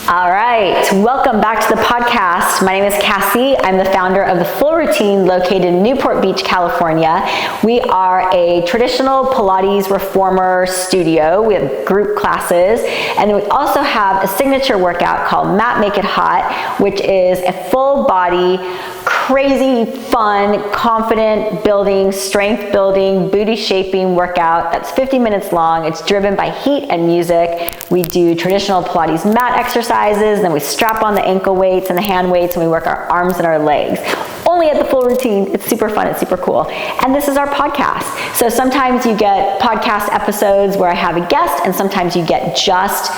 All right, welcome back to the podcast. My name is Cassie. I'm the founder of The Full Routine, located in Newport Beach, California. We are a traditional Pilates reformer studio. We have group classes, and we also have a signature workout called Mat Make It Hot, which is a full body, crazy fun, confident building, strength building, booty shaping workout that's 50 minutes long. It's driven by heat and music. We do traditional Pilates mat exercises, then we strap on the ankle weights and the hand weights, and we work our arms and our legs. Only at The Full Routine. It's super fun, it's super cool. And this is our podcast. So sometimes you get podcast episodes where I have a guest, and sometimes you get just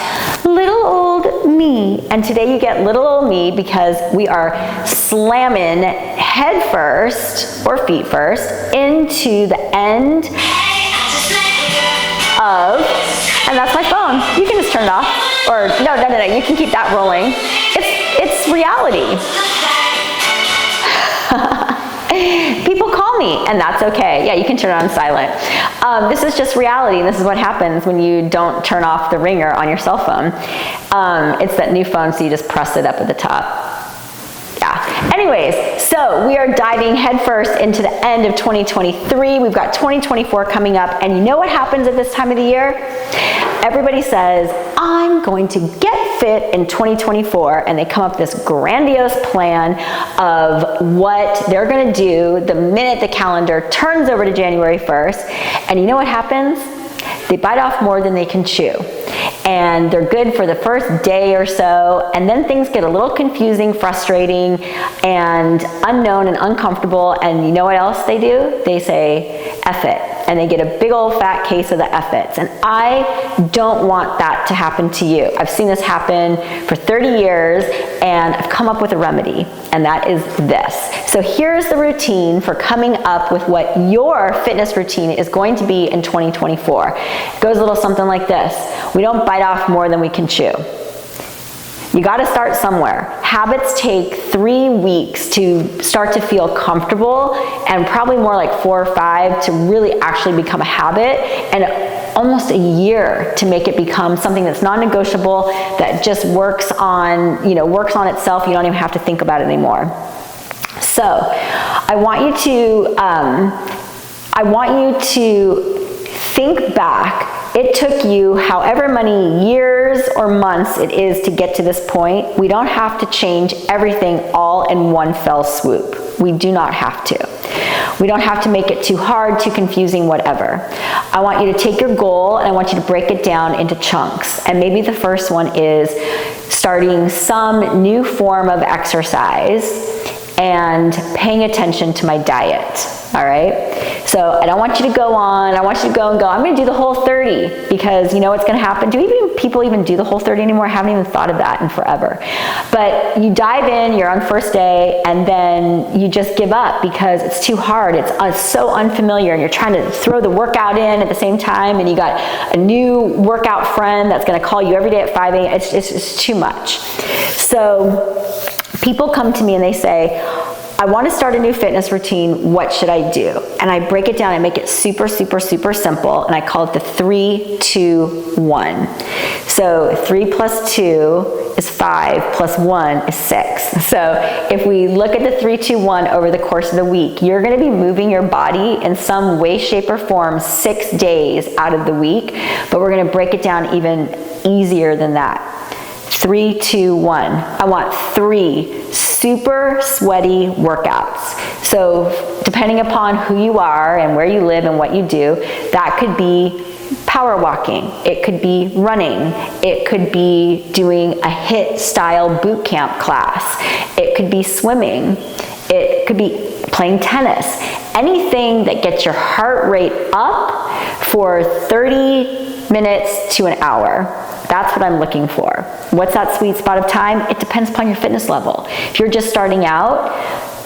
little old me. And today you get little old me because we are slamming head first, or feet first, into the end of, and that's my phone. You can just turn it off. Or no, you can keep that rolling. It's reality. People call me, and that's okay. Yeah, you can turn it on silent. This is just reality. This is what happens when you don't turn off the ringer on your cell phone. It's that new phone, so you just press it up at the top. Yeah. Anyways, so we are diving headfirst into the end of 2023. We've got 2024 coming up, and you know what happens at this time of the year? Everybody says, I'm going to get fit in 2024, and they come up with this grandiose plan of what they're going to do the minute the calendar turns over to January 1st. And you know what happens? They bite off more than they can chew. And they're good for the first day or so, and then things get a little confusing, frustrating, and unknown and uncomfortable, and you know what else they do? They say, F it, and they get a big old fat case of the F it's, and I don't want that to happen to you. I've seen this happen for 30 years, and I've come up with a remedy, and that is this. So here's the routine for coming up with what your fitness routine is going to be in 2024. It goes a little something like this. We don't bite off more than we can chew. You got to start somewhere. Habits take 3 weeks to start to feel comfortable, and probably more like 4 or 5 to really actually become a habit, and almost a year to make it become something that's non-negotiable, that just works on itself. You don't even have to think about it anymore. So I want you to think back. It took you however many years or months it is to get to this point. We don't have to change everything all in one fell swoop. We do not have to. We don't have to make it too hard, too confusing, whatever. I want you to take your goal, and I want you to break it down into chunks. And maybe the first one is starting some new form of exercise and paying attention to my diet. All right? So I don't want you to go on. I want you to go, I'm going to do the whole 30, because you know what's going to happen? Do people even do the whole 30 anymore? I haven't even thought of that in forever. But you dive in, you're on first day, and then you just give up because it's too hard. It's so unfamiliar, and you're trying to throw the workout in at the same time, and you got a new workout friend that's going to call you every day at 5 a.m. It's too much. So people come to me and they say, I want to start a new fitness routine. What should I do? And I break it down. I make it super, super, super simple. And I call it the 3, 2, 1. So 3 plus 2 is 5 plus 1 is 6. So if we look at the 3, 2, 1 over the course of the week, you're going to be moving your body in some way, shape, or form 6 days out of the week. But we're going to break it down even easier than that. 3, 2, 1. I want 3 super sweaty workouts. So depending upon who you are and where you live and what you do, that could be power walking. It could be running. It could be doing a HIIT style boot camp class. It could be swimming. It could be playing tennis. Anything that gets your heart rate up for 30 minutes to an hour. That's what I'm looking for. What's that sweet spot of time? It depends upon your fitness level. If you're just starting out,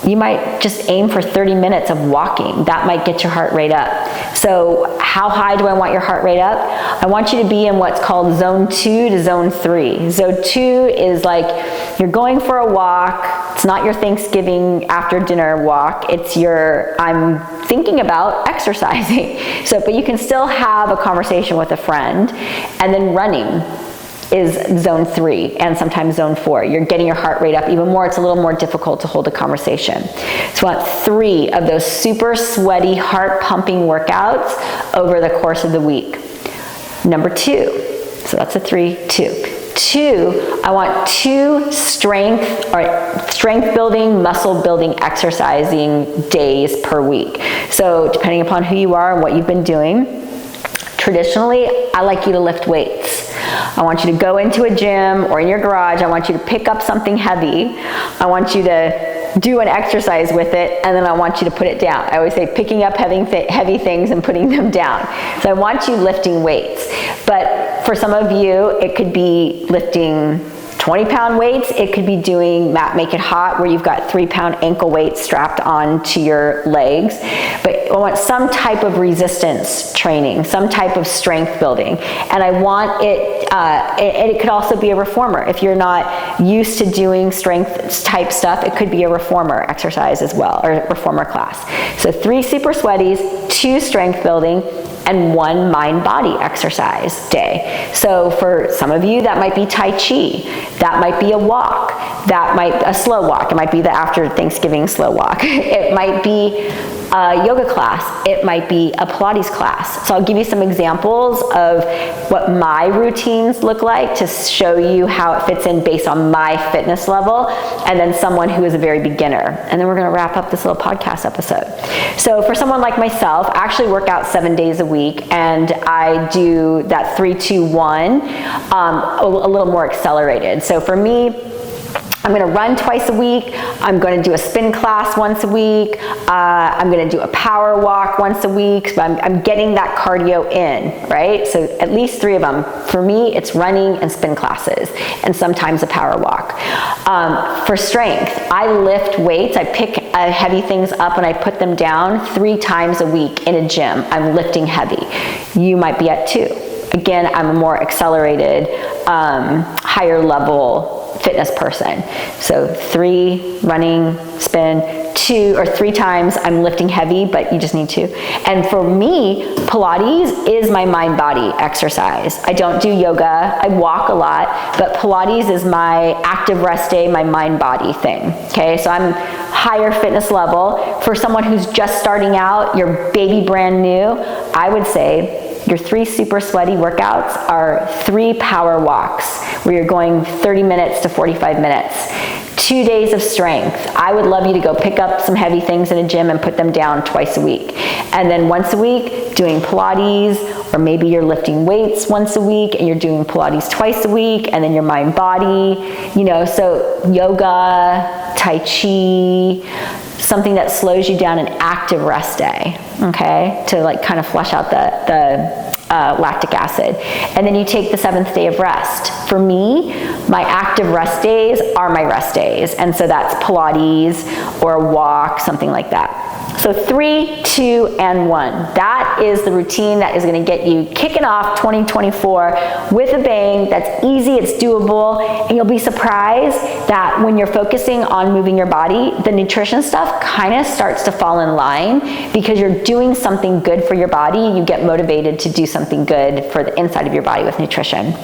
you might just aim for 30 minutes of walking. That might get your heart rate up. So how high do I want your heart rate up? I want you to be in what's called zone 2 to zone 3. Zone 2 is like you're going for a walk. It's not your Thanksgiving after dinner walk. It's your, I'm thinking about exercising. So, but you can still have a conversation with a friend. And then running. is zone 3 and sometimes zone 4. You're getting your heart rate up even more. It's a little more difficult to hold a conversation. So I want 3 of those super sweaty, heart pumping workouts over the course of the week. Number 2, so that's a 3, 2. 2, I want 2 strength building, muscle building, exercising days per week. So depending upon who you are and what you've been doing, traditionally, I like you to lift weights. I want you to go into a gym or in your garage. I want you to pick up something heavy. I want you to do an exercise with it, and then I want you to put it down. I always say picking up heavy things and putting them down. So I want you lifting weights. But for some of you, it could be lifting 20-pound weights. It could be doing Mat Make It Hot, where you've got 3-pound ankle weights strapped onto your legs. But I want some type of resistance training, some type of strength building. And I want it could also be a reformer. If you're not used to doing strength type stuff, it could be a reformer exercise as well, or a reformer class. So 3 super sweaties, 2 strength building, and 1 mind-body exercise day. So for some of you, that might be Tai Chi, that might be a walk, that might be a slow walk, it might be the after Thanksgiving slow walk, it might be a yoga class, it might be a Pilates class. So I'll give you some examples of what my routines look like to show you how it fits in based on my fitness level, and then someone who is a very beginner. And then we're gonna wrap up this little podcast episode. So for someone like myself, I actually work out 7 days a week, and I do that 3-2-1 a little more accelerated. So for me, I'm going to run twice a week. I'm going to do a spin class once a week. I'm going to do a power walk once a week. So I'm getting that cardio in, right? So at least 3 of them. For me, it's running and spin classes, and sometimes a power walk. For strength, I lift weights. I pick heavy things up and I put them down 3 times a week in a gym. I'm lifting heavy. You might be at 2. Again, I'm a more accelerated, higher level fitness person. So 3 running, spin, 2 or 3 times I'm lifting heavy, but you just need 2. And for me, Pilates is my mind-body exercise. I don't do yoga, I walk a lot, but Pilates is my active rest day, my mind-body thing. Okay, so I'm higher fitness level. For someone who's just starting out, you're baby brand new, I would say your 3 super sweaty workouts are 3 power walks where you're going 30 minutes to 45 minutes. 2 days of strength. I would love you to go pick up some heavy things in a gym and put them down twice a week. And then once a week, doing Pilates, or maybe you're lifting weights once a week and you're doing Pilates twice a week, and then your mind body, so yoga, Tai Chi, something that slows you down, an active rest day, okay, to like kind of flush out the lactic acid. And then you take the 7th day of rest. For me, my active rest days are my rest days. And so that's Pilates or a walk, something like that. So 3, 2, and 1. That is the routine that is going to get you kicking off 2024 with a bang. That's easy, it's doable, and you'll be surprised that when you're focusing on moving your body, the nutrition stuff kind of starts to fall in line because you're doing something good for your body. You get motivated to do something good for the inside of your body with nutrition.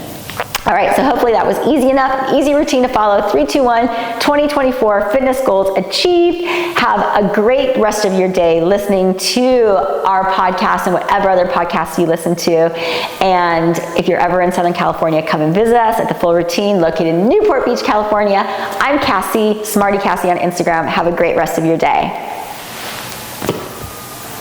All right, so hopefully that was easy enough, easy routine to follow. 3, 2, 1, 2024 fitness goals achieved. Have a great rest of your day listening to our podcast and whatever other podcasts you listen to. And if you're ever in Southern California, come and visit us at The Full Routine, located in Newport Beach, California. I'm Cassie, Smarty Cassie on Instagram. Have a great rest of your day.